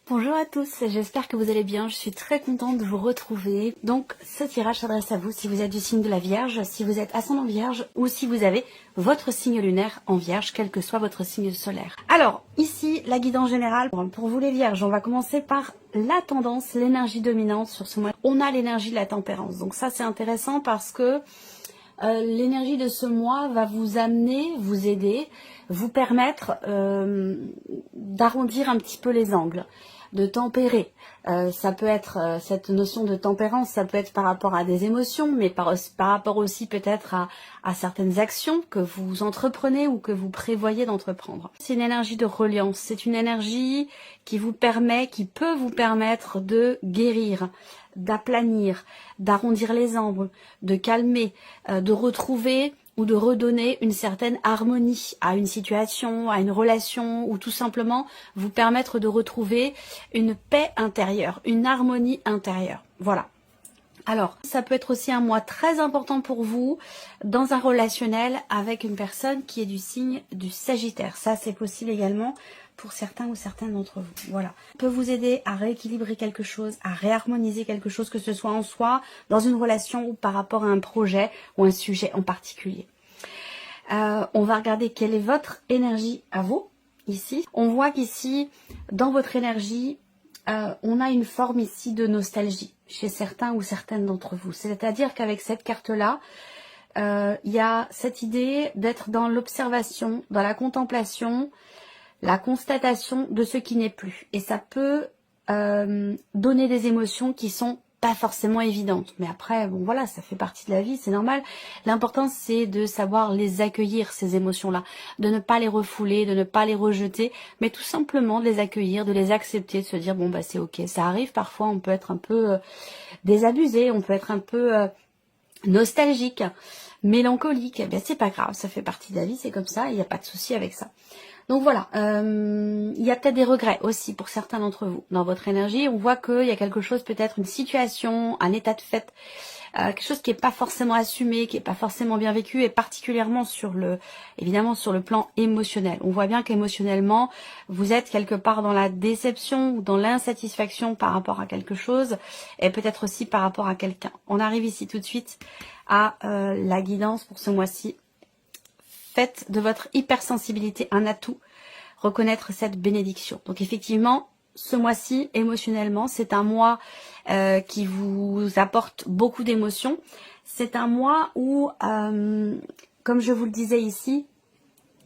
Bonjour à tous, j'espère que vous allez bien, je suis très contente de vous retrouver. Donc ce tirage s'adresse à vous si vous êtes du signe de la Vierge, si vous êtes ascendant Vierge ou si vous avez votre signe lunaire en Vierge, quel que soit votre signe solaire. Alors ici la guidance générale pour vous les Vierges, on va commencer par la tendance, l'énergie dominante sur ce mois. On a l'énergie de la tempérance, donc ça c'est intéressant parce que l'énergie de ce mois va vous amener, vous aider, vous permettre d'arrondir un petit peu les angles, de tempérer. Ça peut être cette notion de tempérance, ça peut être par rapport à des émotions, mais par rapport aussi peut-être à certaines actions que vous entreprenez ou que vous prévoyez d'entreprendre. C'est une énergie de reliance, c'est une énergie qui vous permet, qui peut vous permettre de guérir, d'aplanir, d'arrondir les angles, de calmer, de retrouver ou de redonner une certaine harmonie à une situation, à une relation, ou tout simplement vous permettre de retrouver une paix intérieure, une harmonie intérieure. Voilà. Alors, ça peut être aussi un mois très important pour vous dans un relationnel avec une personne qui est du signe du Sagittaire. Ça, c'est possible également pour certains ou certaines d'entre vous. Voilà. Ça peut vous aider à rééquilibrer quelque chose, à réharmoniser quelque chose, que ce soit en soi, dans une relation ou par rapport à un projet ou un sujet en particulier. On va regarder quelle est votre énergie à vous, ici. On voit qu'ici, dans votre énergie, on a une forme ici de nostalgie chez certains ou certaines d'entre vous. C'est-à-dire qu'avec cette carte-là, il y a cette idée d'être dans l'observation, dans la contemplation, la constatation de ce qui n'est plus. Et ça peut donner des émotions qui sont pas forcément évidentes. Mais après, bon voilà, ça fait partie de la vie, c'est normal. L'important, c'est de savoir les accueillir, ces émotions-là. De ne pas les refouler, de ne pas les rejeter, mais tout simplement de les accueillir, de les accepter, de se dire, bon bah c'est ok. Ça arrive parfois, on peut être un peu désabusé, on peut être un peu nostalgique, mélancolique. Eh bien c'est pas grave, ça fait partie de la vie, c'est comme ça, il n'y a pas de souci avec ça. Donc voilà, il y a peut-être des regrets aussi pour certains d'entre vous. Dans votre énergie, on voit qu'il y a quelque chose, peut-être une situation, un état de fait, quelque chose qui n'est pas forcément assumé, qui n'est pas forcément bien vécu, et particulièrement évidemment sur le plan émotionnel. On voit bien qu'émotionnellement, vous êtes quelque part dans la déception ou dans l'insatisfaction par rapport à quelque chose, et peut-être aussi par rapport à quelqu'un. On arrive ici tout de suite à la guidance pour ce mois-ci. Faites de votre hypersensibilité un atout, reconnaître cette bénédiction. Donc effectivement, ce mois-ci, émotionnellement, c'est un mois qui vous apporte beaucoup d'émotions. C'est un mois où, comme je vous le disais ici,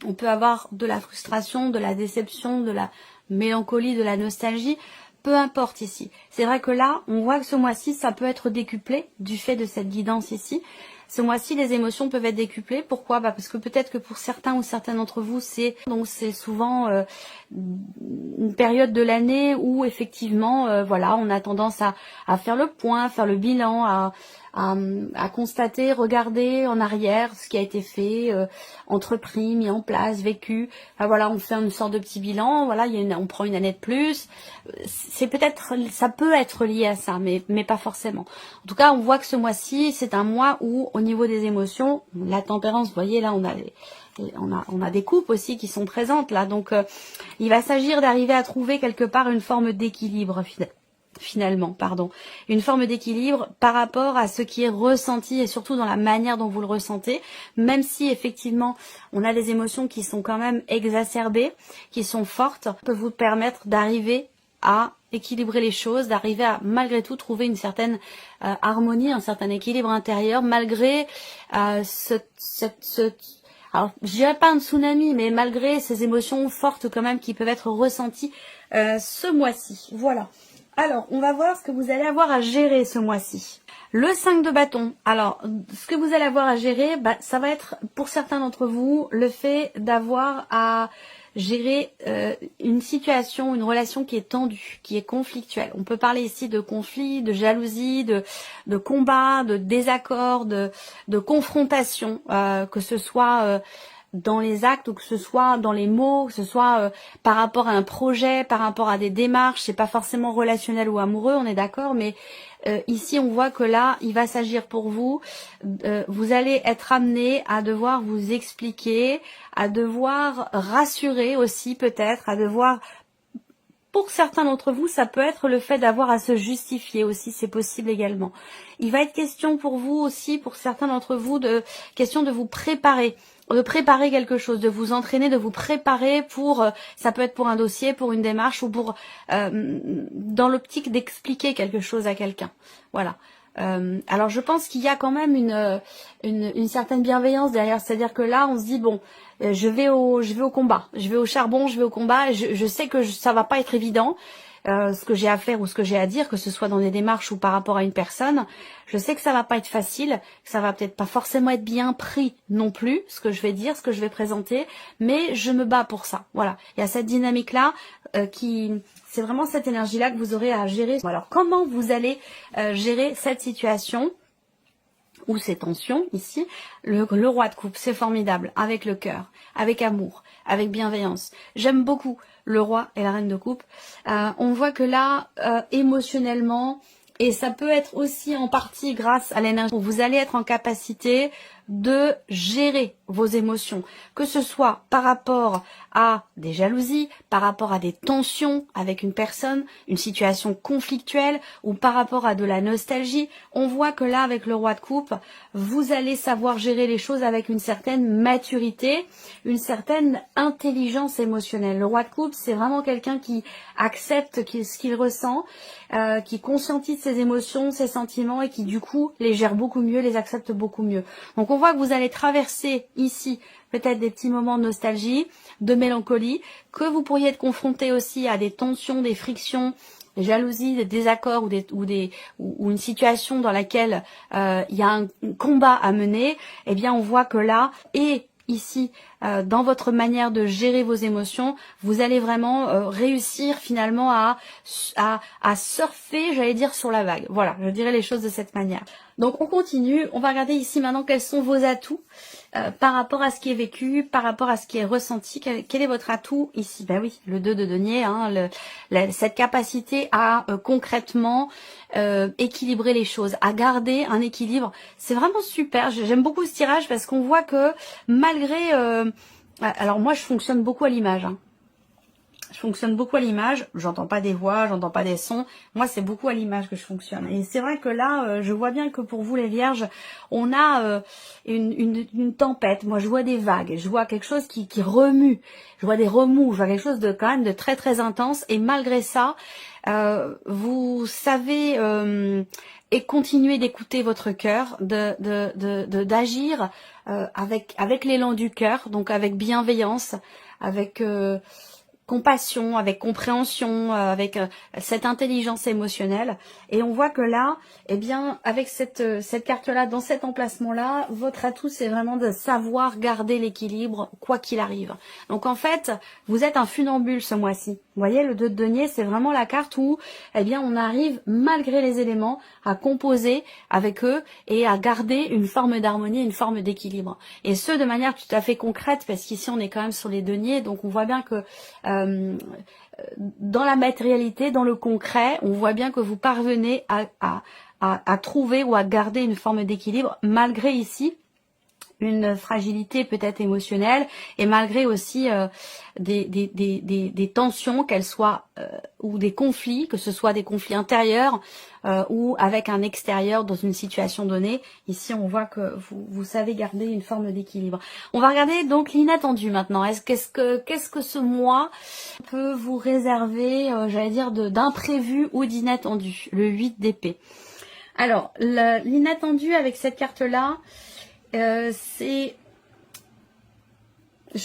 on peut avoir de la frustration, de la déception, de la mélancolie, de la nostalgie, peu importe ici. C'est vrai que là, on voit que ce mois-ci, ça peut être décuplé du fait de cette guidance ici. Ce mois-ci, les émotions peuvent être décuplées. Pourquoi? Parce que peut-être que pour certains ou certaines d'entre vous, c'est souvent une période de l'année où effectivement, voilà, on a tendance à faire le point, à faire le bilan, à constater, regarder en arrière ce qui a été fait, entrepris, mis en place, vécu. Enfin, voilà, on fait une sorte de petit bilan. Voilà, on prend une année de plus. C'est peut-être, ça peut être lié à ça, mais pas forcément. En tout cas, on voit que ce mois-ci, c'est un mois où, au niveau des émotions, la tempérance, vous voyez, là, on a des coupes aussi qui sont présentes là. Donc, il va s'agir d'arriver à trouver quelque part une forme d'équilibre finalement, une forme d'équilibre par rapport à ce qui est ressenti et surtout dans la manière dont vous le ressentez, même si effectivement on a des émotions qui sont quand même exacerbées, qui sont fortes, peut vous permettre d'arriver à équilibrer les choses, d'arriver à malgré tout trouver une certaine harmonie, un certain équilibre intérieur malgré alors je dirais pas un tsunami, mais malgré ces émotions fortes quand même qui peuvent être ressenties ce mois-ci. Voilà. Alors, on va voir ce que vous allez avoir à gérer ce mois-ci. Le 5 de bâton. Alors, ce que vous allez avoir à gérer, ça va être, pour certains d'entre vous, le fait d'avoir à gérer une situation, une relation qui est tendue, qui est conflictuelle. On peut parler ici de conflit, de jalousie, de combat, de désaccord, de confrontation, que ce soit dans les actes ou que ce soit dans les mots, que ce soit par rapport à un projet, par rapport à des démarches. C'est pas forcément relationnel ou amoureux, on est d'accord, mais ici on voit que là il va s'agir pour vous, vous allez être amené à devoir vous expliquer, à devoir rassurer aussi peut-être, à devoir pour certains d'entre vous, ça peut être le fait d'avoir à se justifier aussi, c'est possible également. Il va être question pour vous aussi, pour certains d'entre vous, question de vous préparer. De préparer quelque chose, de vous entraîner, de vous préparer pour, ça peut être pour un dossier, pour une démarche ou pour, dans l'optique d'expliquer quelque chose à quelqu'un. Voilà. Alors je pense qu'il y a quand même une certaine bienveillance derrière, c'est-à-dire que là on se dit bon, je vais au combat, je vais au charbon, je vais au combat, je sais que ça va pas être évident. Ce que j'ai à faire ou ce que j'ai à dire, que ce soit dans des démarches ou par rapport à une personne, je sais que ça va pas être facile, que ça va peut-être pas forcément être bien pris non plus, ce que je vais dire, ce que je vais présenter, mais je me bats pour ça. Voilà, il y a cette dynamique-là c'est vraiment cette énergie-là que vous aurez à gérer. Alors, comment vous allez gérer cette situation ou ces tensions ici? Le roi de coupe, c'est formidable, avec le cœur, avec amour, avec bienveillance. J'aime beaucoup le roi et la reine de coupe. On voit que là, émotionnellement, et ça peut être aussi en partie grâce à l'énergie, vous allez être en capacité de gérer vos émotions, que ce soit par rapport à des jalousies, par rapport à des tensions avec une personne, une situation conflictuelle ou par rapport à de la nostalgie. On voit que là, avec le roi de coupe, vous allez savoir gérer les choses avec une certaine maturité, une certaine intelligence émotionnelle. Le roi de coupe, c'est vraiment quelqu'un qui accepte ce qu'il ressent, qui conscientise ses émotions, ses sentiments et qui du coup les gère beaucoup mieux, les accepte beaucoup mieux. Donc on voit que vous allez traverser ici peut-être des petits moments de nostalgie, de mélancolie, que vous pourriez être confronté aussi à des tensions, des frictions, des jalousies, des désaccords ou une situation dans laquelle il y a un combat à mener. Eh bien, on voit que là, et ici, dans votre manière de gérer vos émotions, vous allez vraiment réussir finalement à surfer, j'allais dire, sur la vague. Voilà, je dirais les choses de cette manière. Donc on continue, on va regarder ici maintenant quels sont vos atouts par rapport à ce qui est vécu, par rapport à ce qui est ressenti. Quel est votre atout ici? Ben oui, le 2 de denier, hein, cette capacité à concrètement équilibrer les choses, à garder un équilibre. C'est vraiment super, j'aime beaucoup ce tirage parce qu'on voit que malgré... alors moi je fonctionne beaucoup à l'image, hein. Je fonctionne beaucoup à l'image, j'entends pas des voix, j'entends pas des sons, moi c'est beaucoup à l'image que je fonctionne. Et c'est vrai que là, je vois bien que pour vous les vierges, on a une tempête, moi je vois des vagues, je vois quelque chose qui remue, je vois des remous, je vois quelque chose de quand même de très très intense, et malgré ça, vous savez et continuer d'écouter votre cœur, d'agir avec l'élan du cœur, donc avec bienveillance, avec... compassion, avec compréhension, avec cette intelligence émotionnelle. Et on voit que là, eh bien, avec cette carte-là, dans cet emplacement-là, votre atout, c'est vraiment de savoir garder l'équilibre, quoi qu'il arrive. Donc en fait, vous êtes un funambule ce mois-ci. Vous voyez, le 2 de denier, c'est vraiment la carte où, eh bien, on arrive, malgré les éléments, à composer avec eux et à garder une forme d'harmonie, une forme d'équilibre. Et ce, de manière tout à fait concrète, parce qu'ici, on est quand même sur les deniers, donc on voit bien que dans la matérialité, dans le concret, on voit bien que vous parvenez à trouver ou à garder une forme d'équilibre, malgré ici une fragilité peut-être émotionnelle et malgré aussi des tensions, qu'elles soient ou des conflits, que ce soit des conflits intérieurs ou avec un extérieur dans une situation donnée. Ici, on voit que vous savez garder une forme d'équilibre. On va regarder donc l'inattendu maintenant. Qu'est-ce que ce mois peut vous réserver, j'allais dire, d'imprévu ou d'inattendu? Le 8 d'épée. Alors, l'inattendu avec cette carte-là, je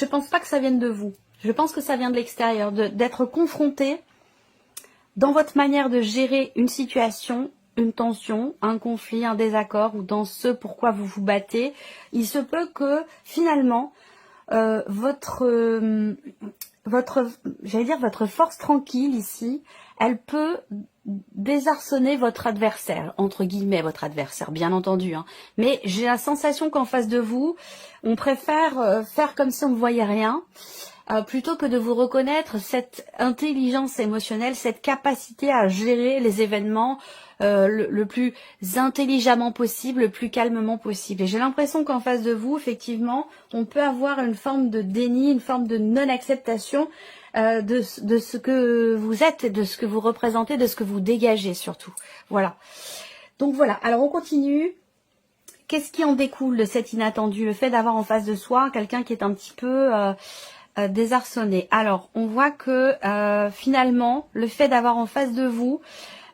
pense pas que ça vienne de vous. Je pense que ça vient de l'extérieur, d'être confronté dans votre manière de gérer une situation, une tension, un conflit, un désaccord ou dans ce pourquoi vous vous battez. Il se peut que finalement j'allais dire votre force tranquille ici, elle peut désarçonner votre adversaire, entre guillemets votre adversaire, bien entendu, hein. Mais j'ai la sensation qu'en face de vous, on préfère faire comme si on ne voyait rien, plutôt que de vous reconnaître cette intelligence émotionnelle, cette capacité à gérer les événements le plus intelligemment possible, le plus calmement possible. Et j'ai l'impression qu'en face de vous, effectivement, on peut avoir une forme de déni, une forme de non-acceptation de ce que vous êtes, et de ce que vous représentez, de ce que vous dégagez surtout. Voilà. Donc voilà, alors on continue. Qu'est-ce qui en découle de cet inattendu? Le fait d'avoir en face de soi quelqu'un qui est un petit peu désarçonné. Alors, on voit que finalement, le fait d'avoir en face de vous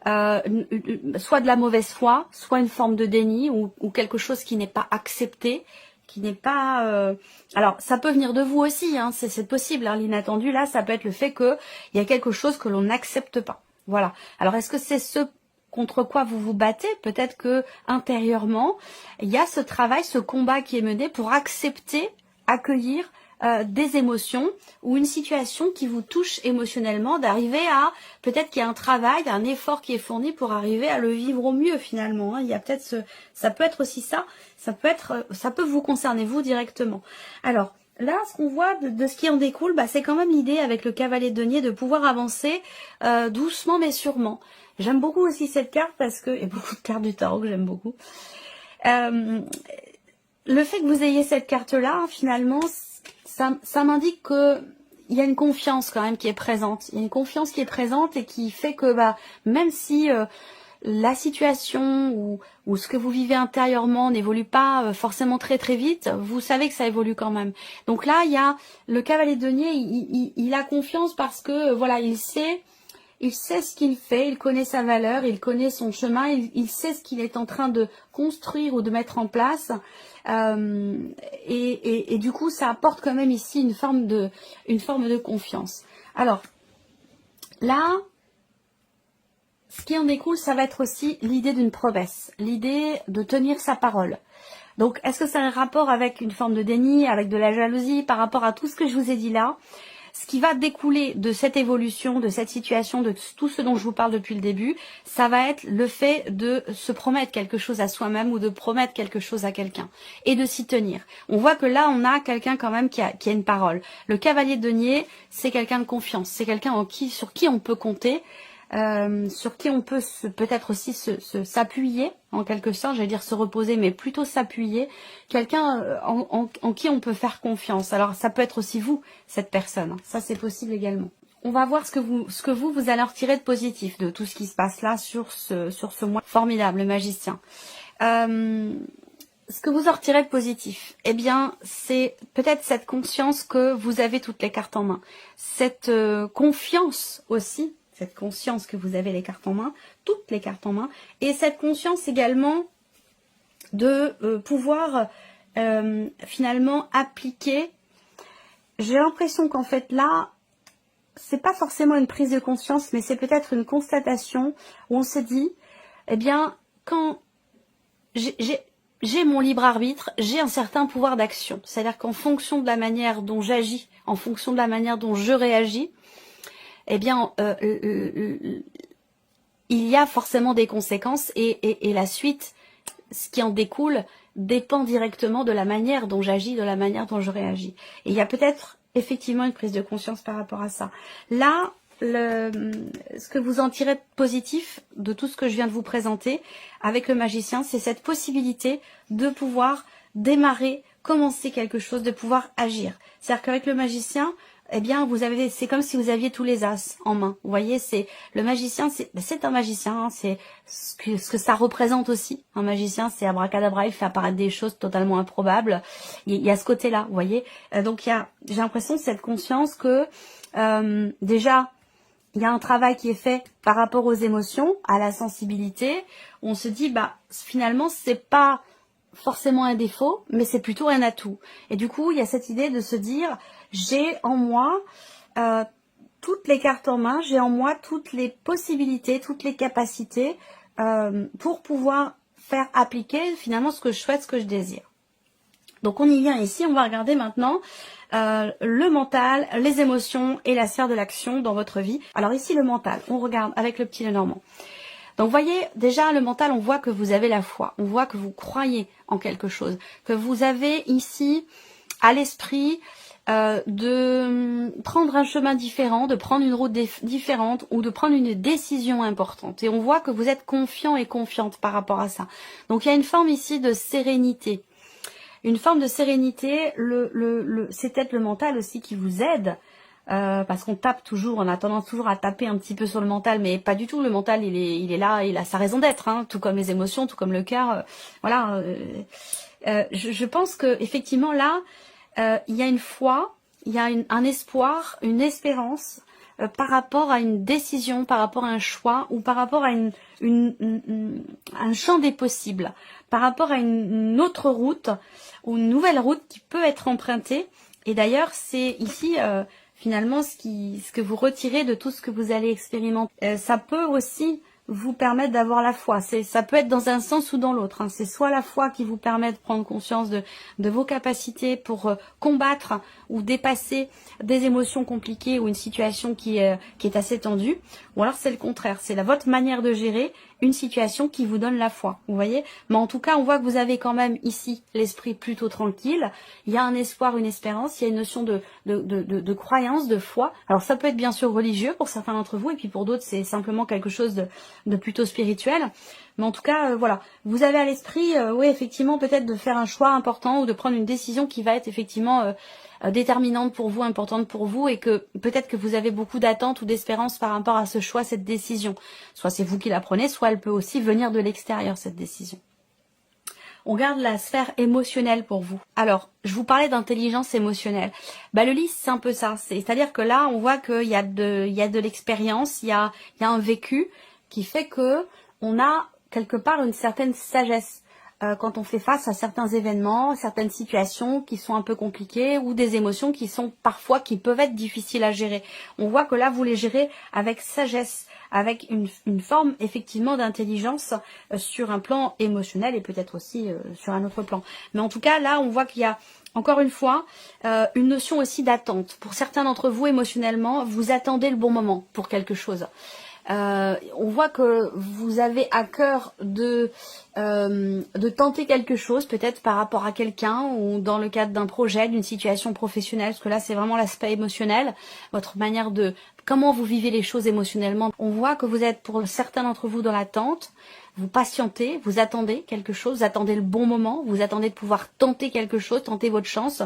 soit de la mauvaise foi, soit une forme de déni ou quelque chose qui n'est pas accepté, qui n'est pas... Alors, ça peut venir de vous aussi, hein, c'est possible. Hein, l'inattendu, là, ça peut être le fait qu'il y a quelque chose que l'on n'accepte pas. Voilà. Alors, est-ce que c'est ce contre quoi vous vous battez? Peut-être que intérieurement, il y a ce travail, ce combat qui est mené pour accepter, accueillir des émotions ou une situation qui vous touche émotionnellement, d'arriver à, peut-être qu'il y a un travail, un effort qui est fourni pour arriver à le vivre au mieux finalement. Hein. Il y a peut-être ça peut être aussi ça peut vous concerner vous directement. Alors, là, ce qu'on voit de ce qui en découle, c'est quand même l'idée avec le cavalier de denier de pouvoir avancer doucement mais sûrement. J'aime beaucoup aussi cette carte parce que, il y a beaucoup de cartes du tarot que j'aime beaucoup. Le fait que vous ayez cette carte-là, finalement, ça m'indique que il y a une confiance quand même qui est présente. Il y a une confiance qui est présente et qui fait que, même si la situation ou ce que vous vivez intérieurement n'évolue pas forcément très très vite, vous savez que ça évolue quand même. Donc là, il y a le cavalier de denier, il a confiance parce que, voilà, il sait ce qu'il fait, il connaît sa valeur, il connaît son chemin, il sait ce qu'il est en train de construire ou de mettre en place. Et du coup, ça apporte quand même ici une forme de confiance. Alors, là, ce qui en découle, ça va être aussi l'idée d'une promesse, l'idée de tenir sa parole. Donc, est-ce que ça a un rapport avec une forme de déni, avec de la jalousie, par rapport à tout ce que je vous ai dit là? Ce qui va découler de cette évolution, de cette situation, de tout ce dont je vous parle depuis le début, ça va être le fait de se promettre quelque chose à soi-même ou de promettre quelque chose à quelqu'un et de s'y tenir. On voit que là, on a quelqu'un quand même qui a une parole. Le cavalier de denier, c'est quelqu'un de confiance, c'est quelqu'un sur qui on peut compter, sur qui on peut peut-être aussi s'appuyer, en quelque sorte, j'allais dire se reposer, mais plutôt s'appuyer, quelqu'un en qui on peut faire confiance. Alors ça peut être aussi vous, cette personne, ça c'est possible également. On va voir ce que vous allez en retirer de positif de tout ce qui se passe là sur ce mois formidable, le magicien. Ce que vous en retirez de positif, eh bien, c'est peut-être cette conscience que vous avez toutes les cartes en main, cette confiance aussi, cette conscience que vous avez les cartes en main, toutes les cartes en main, et cette conscience également de pouvoir finalement appliquer. J'ai l'impression qu'en fait là, c'est pas forcément une prise de conscience, mais c'est peut-être une constatation où on se dit, eh bien, quand j'ai mon libre arbitre, j'ai un certain pouvoir d'action. C'est-à-dire qu'en fonction de la manière dont j'agis, en fonction de la manière dont je réagis, eh bien, il y a forcément des conséquences et la suite, ce qui en découle, dépend directement de la manière dont j'agis, de la manière dont je réagis. Et il y a peut-être effectivement une prise de conscience par rapport à ça. Là, ce que vous en tirez de positif de tout ce que je viens de vous présenter avec le magicien, c'est cette possibilité de pouvoir démarrer, commencer quelque chose, de pouvoir agir. C'est-à-dire qu'avec le magicien, eh bien, c'est comme si vous aviez tous les as en main. Vous voyez, le magicien, c'est un magicien, hein, c'est ce que ça représente aussi. Un magicien, c'est abracadabra, il fait apparaître des choses totalement improbables. Il y a ce côté-là, vous voyez. Donc, j'ai l'impression de cette conscience que, déjà, il y a un travail qui est fait par rapport aux émotions, à la sensibilité. On se dit, finalement, c'est pas forcément un défaut, mais c'est plutôt un atout. Et du coup, il y a cette idée de se dire, j'ai en moi toutes les cartes en main, j'ai en moi toutes les possibilités, toutes les capacités pour pouvoir faire appliquer finalement ce que je souhaite, ce que je désire. Donc on y vient ici, on va regarder maintenant le mental, les émotions et la sphère de l'action dans votre vie. Alors ici le mental, on regarde avec le petit Lenormand. Donc vous voyez, déjà le mental, on voit que vous avez la foi, on voit que vous croyez en quelque chose, que vous avez ici à l'esprit de prendre un chemin différent, de prendre une route différente ou de prendre une décision importante. Et on voit que vous êtes confiant et confiante par rapport à ça. Donc il y a une forme ici de sérénité. Une forme de sérénité, c'est peut-être le mental aussi qui vous aide parce qu'on tape toujours, on a tendance toujours à taper un petit peu sur le mental, mais pas du tout. Le mental, il est là, il a sa raison d'être, hein, tout comme les émotions, tout comme le cœur. Voilà. Je pense que effectivement là, il y a une foi, il y a un espoir, une espérance par rapport à une décision, par rapport à un choix ou par rapport à un champ des possibles, par rapport à une autre route ou une nouvelle route qui peut être empruntée. Et d'ailleurs, c'est ici finalement ce que vous retirez de tout ce que vous allez expérimenter. Ça peut aussi vous permettre d'avoir la foi. Ça peut être dans un sens ou dans l'autre, hein. C'est soit la foi qui vous permet de prendre conscience de vos capacités pour combattre ou dépasser des émotions compliquées ou une situation qui est assez tendue, ou alors c'est le contraire, c'est votre manière de gérer une situation qui vous donne la foi, vous voyez. Mais en tout cas, on voit que vous avez quand même ici l'esprit plutôt tranquille, il y a un espoir, une espérance, il y a une notion de croyance, de foi. Alors ça peut être bien sûr religieux pour certains d'entre vous, et puis pour d'autres c'est simplement quelque chose de plutôt spirituel. Mais en tout cas, voilà, vous avez à l'esprit, oui, effectivement, peut-être de faire un choix important ou de prendre une décision qui va être effectivement déterminante pour vous, importante pour vous, et que peut-être que vous avez beaucoup d'attentes ou d'espérances par rapport à ce choix, cette décision. Soit c'est vous qui la prenez, soit elle peut aussi venir de l'extérieur, cette décision. On garde la sphère émotionnelle pour vous. Alors, je vous parlais d'intelligence émotionnelle. Bah, le lys, c'est un peu ça. C'est-à-dire que là, on voit qu'il y a de l'expérience, il y a un vécu qui fait que on a quelque part une certaine sagesse quand on fait face à certains événements, certaines situations qui sont un peu compliquées ou des émotions qui peuvent être difficiles à gérer. On voit que là, vous les gérez avec sagesse, avec une forme effectivement d'intelligence sur un plan émotionnel et peut-être aussi sur un autre plan. Mais en tout cas, là, on voit qu'il y a encore une fois une notion aussi d'attente. Pour certains d'entre vous, émotionnellement, vous attendez le bon moment pour quelque chose. On voit que vous avez à cœur de tenter quelque chose, peut-être par rapport à quelqu'un ou dans le cadre d'un projet, d'une situation professionnelle, parce que là c'est vraiment l'aspect émotionnel, votre manière de comment vous vivez les choses émotionnellement. On voit que vous êtes pour certains d'entre vous dans l'attente, vous patientez, vous attendez quelque chose, vous attendez le bon moment, vous attendez de pouvoir tenter quelque chose, tenter votre chance.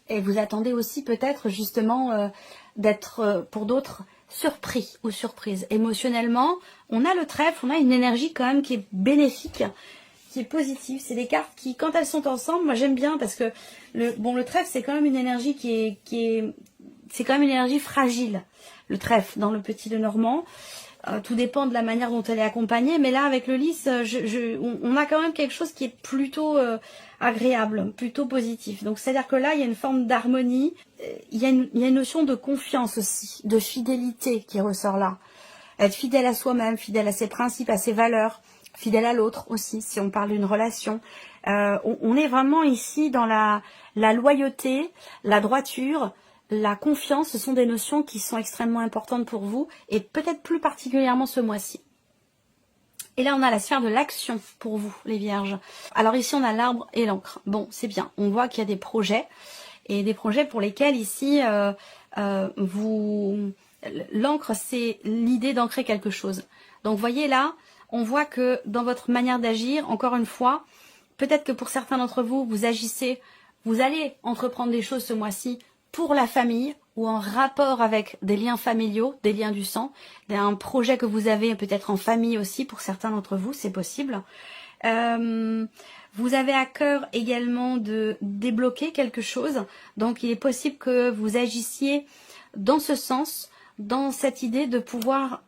Et vous attendez aussi peut-être justement d'être pour d'autres surpris ou surprise. Émotionnellement, on a le trèfle, on a une énergie quand même qui est bénéfique, qui est positive. C'est des cartes qui, quand elles sont ensemble, moi j'aime bien parce que le trèfle c'est quand même une énergie c'est quand même une énergie fragile. Le trèfle dans le petit Lenormand. Tout dépend de la manière dont elle est accompagnée, mais là avec le lys, on a quand même quelque chose qui est plutôt agréable, plutôt positif. Donc c'est-à-dire que là il y a une forme d'harmonie, il y a une notion de confiance aussi, de fidélité qui ressort là. Être fidèle à soi-même, fidèle à ses principes, à ses valeurs, fidèle à l'autre aussi, si on parle d'une relation. On est vraiment ici dans la loyauté, la droiture. La confiance, ce sont des notions qui sont extrêmement importantes pour vous et peut-être plus particulièrement ce mois-ci. Et là, on a la sphère de l'action pour vous, les vierges. Alors ici, on a l'arbre et l'encre. Bon, c'est bien. On voit qu'il y a des projets et des projets pour lesquels ici, l'encre, c'est l'idée d'ancrer quelque chose. Donc, vous voyez là, on voit que dans votre manière d'agir, encore une fois, peut-être que pour certains d'entre vous, vous agissez, vous allez entreprendre des choses ce mois-ci pour la famille ou en rapport avec des liens familiaux, des liens du sang, un projet que vous avez peut-être en famille aussi pour certains d'entre vous, c'est possible. Vous avez à cœur également de débloquer quelque chose, donc il est possible que vous agissiez dans ce sens, dans cette idée de pouvoir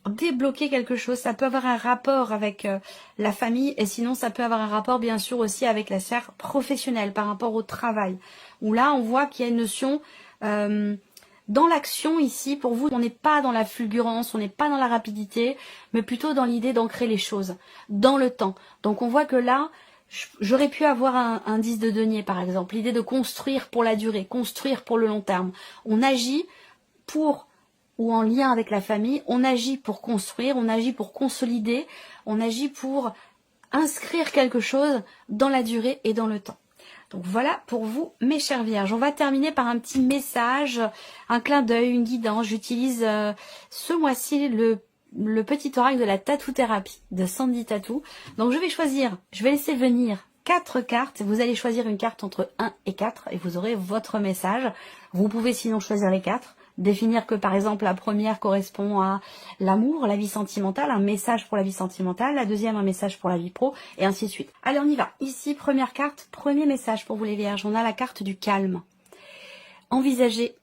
débloquer quelque chose. Ça peut avoir un rapport avec la famille et sinon ça peut avoir un rapport bien sûr aussi avec la sphère professionnelle par rapport au travail. Où là on voit qu'il y a une notion dans l'action ici, pour vous, on n'est pas dans la fulgurance, on n'est pas dans la rapidité, mais plutôt dans l'idée d'ancrer les choses, dans le temps. Donc on voit que là, j'aurais pu avoir un 10 de denier par exemple, l'idée de construire pour la durée, construire pour le long terme. On agit pour ou en lien avec la famille, on agit pour construire, on agit pour consolider, on agit pour inscrire quelque chose dans la durée et dans le temps. Donc voilà pour vous mes chères vierges. On va terminer par un petit message, un clin d'œil, une guidance. J'utilise ce mois-ci le petit oracle de la tattoo thérapie de Sandy Tattoo. Donc je vais laisser venir 4 cartes. Vous allez choisir une carte entre 1 et 4 et vous aurez votre message. Vous pouvez sinon choisir les 4, définir que par exemple la première correspond à l'amour, la vie sentimentale, un message pour la vie sentimentale, la deuxième un message pour la vie pro, et ainsi de suite. Allez, on y va. Ici, première carte, premier message pour vous les Vierges, on a la carte du calme. Envisagez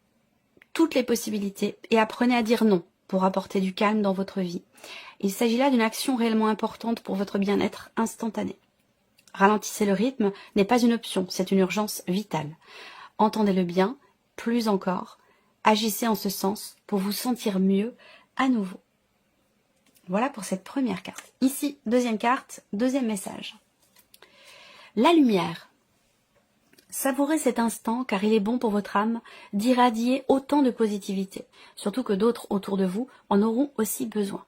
toutes les possibilités et apprenez à dire non pour apporter du calme dans votre vie. Il s'agit là d'une action réellement importante pour votre bien-être instantané. Ralentissez le rythme n'est pas une option, c'est une urgence vitale. Entendez-le bien, plus encore, agissez en ce sens pour vous sentir mieux à nouveau. Voilà pour cette première carte. Ici, deuxième carte, deuxième message. La lumière. Savourez cet instant car il est bon pour votre âme d'irradier autant de positivité, surtout que d'autres autour de vous en auront aussi besoin.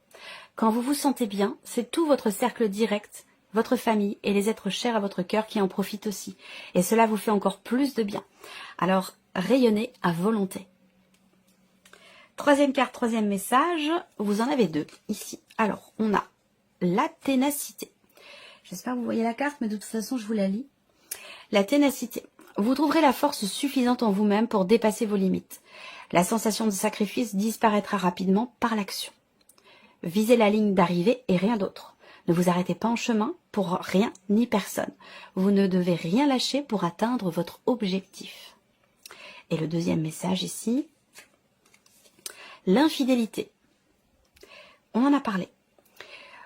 Quand vous vous sentez bien, c'est tout votre cercle direct, votre famille et les êtres chers à votre cœur qui en profitent aussi. Et cela vous fait encore plus de bien. Alors, rayonnez à volonté. Troisième carte, troisième message, vous en avez 2 ici. Alors, on a la ténacité. J'espère que vous voyez la carte, mais de toute façon, je vous la lis. La ténacité. Vous trouverez la force suffisante en vous-même pour dépasser vos limites. La sensation de sacrifice disparaîtra rapidement par l'action. Visez la ligne d'arrivée et rien d'autre. Ne vous arrêtez pas en chemin pour rien ni personne. Vous ne devez rien lâcher pour atteindre votre objectif. Et le deuxième message ici, l'infidélité. On en a parlé.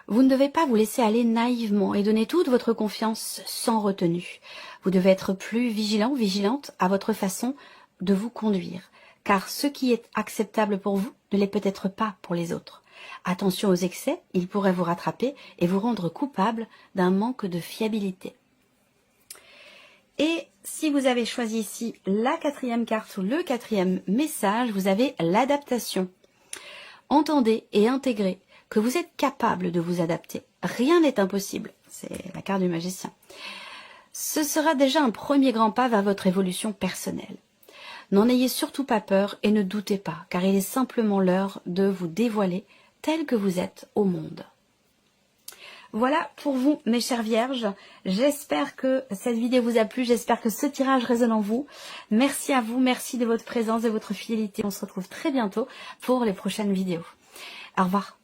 Vous ne devez pas vous laisser aller naïvement et donner toute votre confiance sans retenue. Vous devez être plus vigilant, vigilante à votre façon de vous conduire. Car ce qui est acceptable pour vous ne l'est peut-être pas pour les autres. Attention aux excès, ils pourraient vous rattraper et vous rendre coupable d'un manque de fiabilité. Et si vous avez choisi ici la quatrième carte ou le quatrième message, vous avez l'adaptation. Entendez et intégrez que vous êtes capable de vous adapter. Rien n'est impossible. C'est la carte du magicien. Ce sera déjà un premier grand pas vers votre évolution personnelle. N'en ayez surtout pas peur et ne doutez pas, car il est simplement l'heure de vous dévoiler tel que vous êtes au monde. Voilà pour vous, mes chères vierges. J'espère que cette vidéo vous a plu. J'espère que ce tirage résonne en vous. Merci à vous. Merci de votre présence, de votre fidélité. On se retrouve très bientôt pour les prochaines vidéos. Au revoir.